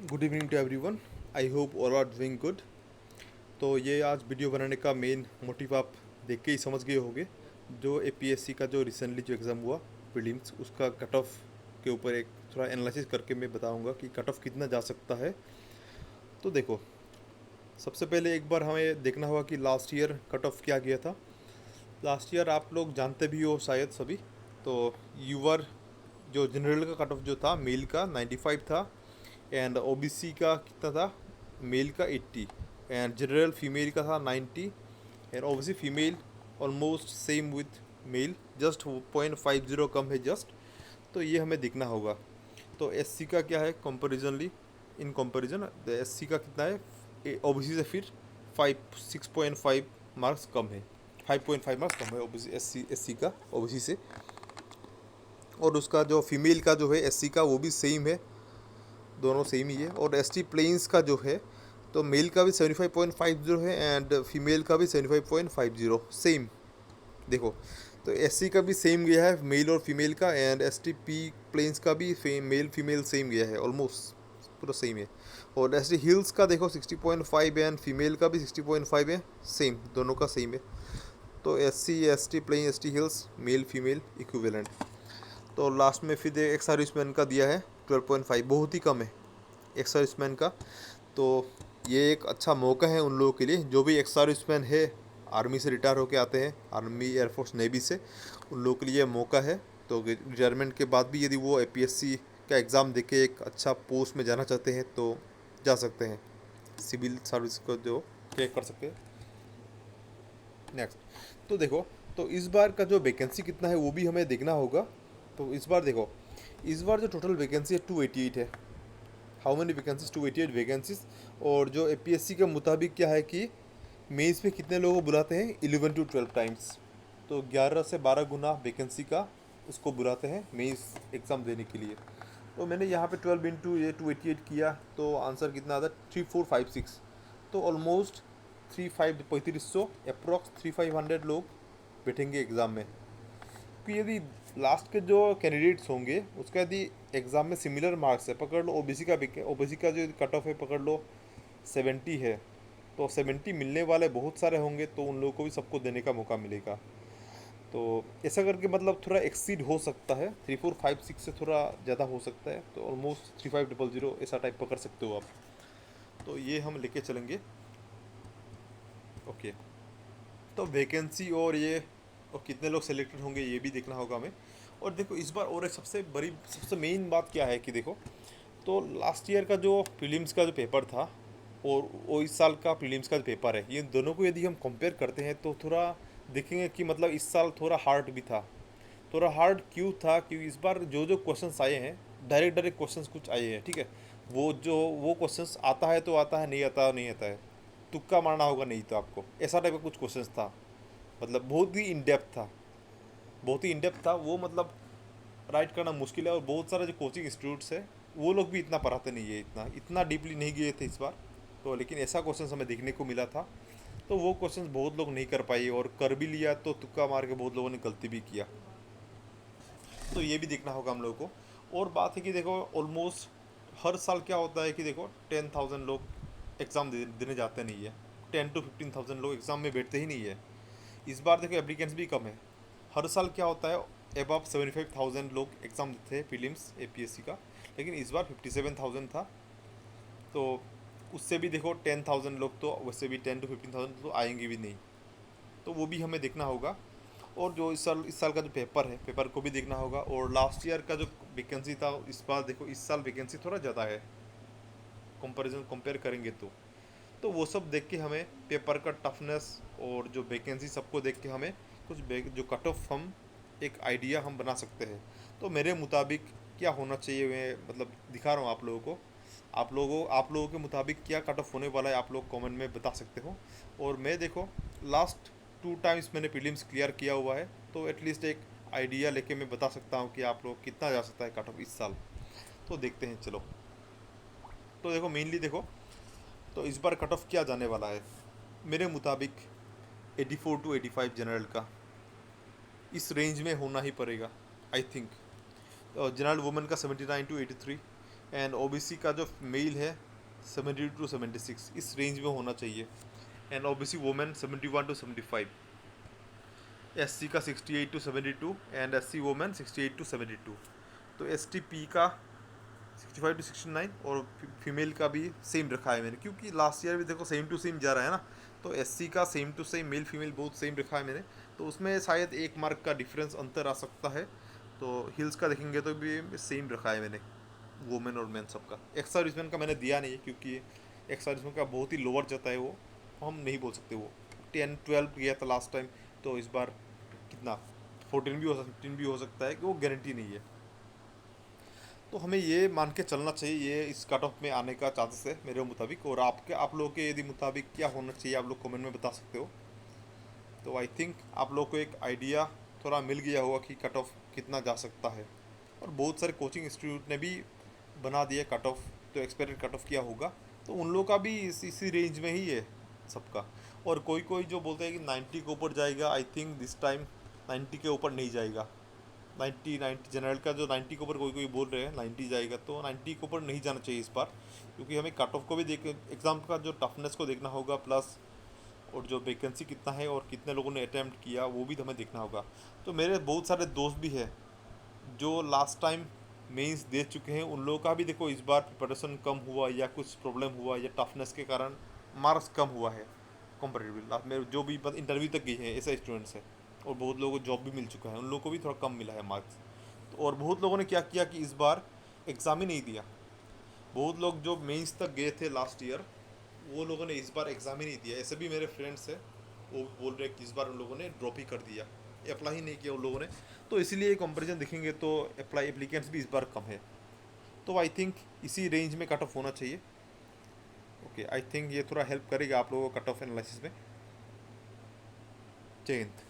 Good evening to everyone. I hope all are doing good. तो ये आज video बनाने का मेन मोटिव आप देख के ही समझ गए होंगे। जो एपीएससी का जो रिसेंटली जो एग्ज़ाम हुआ प्रीलिम्स, उसका कट ऑफ के ऊपर एक थोड़ा एनालिसिस करके मैं बताऊंगा कि कट ऑफ कितना जा सकता है। तो देखो, सबसे पहले एक बार हमें देखना होगा कि लास्ट ईयर कट ऑफ क्या गया था। लास्ट ईयर आप लोग जानते भी हो शायद सभी। तो यूआर जो जनरल का कट ऑफ जो था मेल का 95 था, एंड ओबीसी का कितना था, मेल का 80, एंड जनरल फीमेल का था 90, and OBC female almost same with mail, just 0.50 कम है जस्ट। तो ये हमें देखना होगा। तो एससी का क्या है कंपेरिजनली, इन कंपेरिजन एससी का कितना है ओबीसी से, फिर 6.5 मार्क्स कम है, 5.5 मार्क्स कम है ओबीसी एससी का ओबीसी से। और उसका जो फीमेल का जो है एससी का वो भी सेम है, दोनों सेम ही है। और एसटी प्लेन्स का जो है, तो मेल का भी 75.50 है एंड फीमेल का भी 75.50 सेम। देखो, तो एससी का भी सेम गया है मेल और फीमेल का, एंड एसटी पी प्लेन्स का भी मेल फीमेल सेम गया है, ऑलमोस्ट पूरा सेम है। और एसटी हिल्स का देखो 60.5 है एंड फीमेल का भी 60.5 है, सेम, दोनों का सेम है। तो SC ST plain ST hills male female equivalent. तो लास्ट में फिर एक्स सर्विसमैन का दिया है 12.5, बहुत ही कम है एक्स सर्विसमैन का। तो ये एक अच्छा मौका है उन लोगों के लिए जो भी एक्स सर्विसमैन है, आर्मी से रिटायर होकर आते हैं, आर्मी एयरफोर्स नेवी से, उन लोगों के लिए मौका है। तो रिटायरमेंट के बाद भी यदि वो एपीएससी का एग्ज़ाम दे के एक अच्छा पोस्ट में जाना चाहते हैं तो जा सकते हैं, सिविल सर्विस को जो क्रैक कर सकते हैं। नेक्स्ट, तो देखो, तो इस बार का जो वैकेंसी कितना है वो भी हमें देखना होगा। तो इस बार देखो, इस बार जो टोटल वैकेंसी है 288 है। How many vacancies, 288 vacancies. और जो एपीएससी के मुताबिक क्या है कि मेंस में कितने लोगों को बुलाते हैं, 11 to 12 टाइम्स। तो 11 से 12 गुना वैकेंसी का उसको बुलाते हैं मेंस एग्ज़ाम देने के लिए। तो मैंने यहाँ पे 12 इंटू ये 288 किया तो आंसर कितना आता है, 3456। तो ऑलमोस्ट 3500 अप्रॉक्स 3500 लोग बैठेंगे एग्ज़ाम में। कि यदि लास्ट के जो कैंडिडेट्स होंगे उसका यदि एग्ज़ाम में सिमिलर मार्क्स है, पकड़ लो ओबीसी का जो कट ऑफ है पकड़ लो 70 है, तो 70 मिलने वाले बहुत सारे होंगे, तो उन लोगों को भी सबको देने का मौका मिलेगा। तो ऐसा करके मतलब थोड़ा एक्सीड हो सकता है, 3456 से थोड़ा ज़्यादा हो सकता है, तो ऑलमोस्ट 3500 ऐसा टाइप पकड़ सकते हो आप। तो ये हम लेके चलेंगे। ओके, तो वैकेंसी और ये और कितने लोग सेलेक्टेड होंगे ये भी देखना होगा हमें। और देखो इस बार और एक सबसे बड़ी सबसे मेन बात क्या है कि देखो, तो लास्ट ईयर का जो प्रीलिम्स का जो पेपर था और वो इस साल का प्रीलिम्स का जो पेपर है, ये दोनों को यदि हम कंपेयर करते हैं तो थोड़ा देखेंगे कि मतलब इस साल थोड़ा हार्ड भी था। थोड़ा हार्ड क्यों था, क्योंकि इस बार जो जो क्वेश्चंस आए हैं, डायरेक्ट डायरेक्ट क्वेश्चंस कुछ आए हैं, ठीक है। वो क्वेश्चंस आता है तो आता है, नहीं आता नहीं आता है, तुक्का मारना होगा नहीं तो आपको, ऐसा टाइप का कुछ क्वेश्चंस था। मतलब बहुत ही इन डेप्थ था, बहुत ही इन डेप्थ था वो, मतलब राइट करना मुश्किल है। और बहुत सारे जो कोचिंग इंस्टीट्यूट्स है वो लोग भी इतना पढ़ाते नहीं है, इतना इतना डीपली नहीं गए थे इस बार। तो लेकिन ऐसा क्वेश्चन हमें देखने को मिला था, तो वो क्वेश्चन बहुत लोग नहीं कर पाए, और कर भी लिया तो तुक्का मार के बहुत लोगों ने गलती भी किया। तो ये भी देखना होगा हम लोगों को। और बात है कि देखो ऑलमोस्ट हर साल क्या होता है कि देखो 10,000 लोग एग्ज़ाम देने जाते नहीं है, 10 to 15,000 लोग एग्ज़ाम में बैठते ही नहीं है। इस बार देखो एप्लीकेंट्स भी कम है। हर साल क्या होता है, अबव 75,000 लोग एग्ज़ाम देते हैं प्रीलिम्स एपीएससी का, लेकिन इस बार 57,000 था। तो उससे भी देखो 10,000 लोग तो वैसे भी 10 to 15,000 तो आएंगे भी नहीं, तो वो भी हमें देखना होगा। और जो इस साल का जो पेपर है, पेपर को भी देखना होगा। और लास्ट ईयर का जो वैकेंसी था, इस बार देखो इस साल वैकेंसी थोड़ा ज़्यादा है, कंपेयर करेंगे तो वो सब देख के हमें पेपर का टफनेस और जो वैकेंसी सबको देख के हमें कुछ जो कट ऑफ हम एक आइडिया हम बना सकते हैं। तो मेरे मुताबिक क्या होना चाहिए, मैं मतलब दिखा रहा हूँ आप लोगों को। आप लोगों के मुताबिक क्या कट ऑफ होने वाला है, आप लोग कमेंट में बता सकते हो। और मैं देखो लास्ट 2 टाइम्स मैंने प्रीलिम्स क्लियर किया हुआ है, तो एटलीस्ट एक आइडिया लेके मैं बता सकता हूँ कि आप लोग कितना जा सकता है कट ऑफ इस साल। तो देखते हैं चलो। तो देखो मेनली देखो, तो इस बार कट ऑफ क्या जाने वाला है मेरे मुताबिक, 84 to 85 जनरल का, इस रेंज में होना ही पड़ेगा आई थिंक। जनरल वुमेन का 79 to 83, एंड ओबीसी का जो मेल है 72 टू 76 इस रेंज में होना चाहिए, and OBC women 71 to 75, SC का 68 to 72 and SC women 68 to 72। तो एसटीपी का 65 टू 69 और फीमेल का भी सेम रखा है मैंने, क्योंकि लास्ट ईयर भी देखो सेम टू सेम जा रहा है ना। तो एससी का same to same, male female बहुत सेम रखा है मैंने, तो उसमें शायद 1 मार्क का डिफरेंस अंतर आ सकता है। तो हिल्स का देखेंगे तो भी सेम रखा है मैंने, वुमेन और मैन सबका। एक्स सर्विसमैन का मैंने दिया नहीं है, क्योंकि एक्स सर्विसमैन का बहुत ही लोअर जाता है वो, हम नहीं बोल सकते। वो 10-12 गया था लास्ट टाइम, तो इस बार कितना 14 भी हो सकता, 15 भी हो सकता है, कि वो गारंटी नहीं है। तो हमें ये मान के चलना चाहिए ये इस कट ऑफ में आने का चांसेस है मेरे मुताबिक। और आप लोगों के यदि मुताबिक क्या होना चाहिए, आप लोग कमेंट में बता सकते हो। तो आई थिंक आप लोग को एक आइडिया थोड़ा मिल गया होगा कि कट ऑफ कितना जा सकता है। और बहुत सारे कोचिंग इंस्टीट्यूट ने भी बना दिया कट ऑफ, तो एक्सपेक्टेड कट ऑफ क्या होगा, तो उन लोगों का भी इसी रेंज में ही है सबका। और कोई कोई जो बोलते हैं कि 90 के ऊपर जाएगा, आई थिंक दिस टाइम 90 के ऊपर नहीं जाएगा। 90 जनरल का जो 90 के ऊपर कोई कोई बोल रहे हैं 90 जाएगा, तो 90 के ऊपर नहीं जाना चाहिए इस बार, क्योंकि हमें कट ऑफ को भी देख, एग्ज़ाम का जो टफनेस को देखना होगा, प्लस और जो वैकेंसी कितना है और कितने लोगों ने अटैम्प्ट किया वो भी हमें देखना होगा। तो मेरे बहुत सारे दोस्त भी हैं जो लास्ट टाइम मेंस दे चुके हैं, उन लोगों का भी देखो इस बार प्रिपरेशन कम हुआ या कुछ प्रॉब्लम हुआ या टफनेस के कारण मार्क्स कम हुआ है कंपेरेटिवली। लास्ट में जो भी इंटरव्यू तक गई है ऐसे स्टूडेंट्स हैं, और बहुत लोगों को जॉब भी मिल चुका है, उन लोगों को भी थोड़ा कम मिला है मार्क्स। तो और बहुत लोगों ने क्या किया कि इस बार एग्ज़ाम ही नहीं दिया। बहुत लोग जो मेंस तक गए थे लास्ट ईयर, वो लोगों ने इस बार एग्ज़ाम ही नहीं दिया। ऐसे भी मेरे फ्रेंड्स हैं, वो बोल रहे हैं कि इस बार उन लोगों ने ड्रॉप ही कर दिया, अप्लाई ही नहीं किया उन लोगों ने। तो इसीलिए कंपैरिजन देखेंगे तो अप्लाई एप्लीकेंट्स भी इस बार कम है। तो आई थिंक इसी रेंज में कट ऑफ होना चाहिए। ओके, आई थिंक ये थोड़ा हेल्प करेगा आप लोगों को कट ऑफ एनालिसिस में। जय हिंद।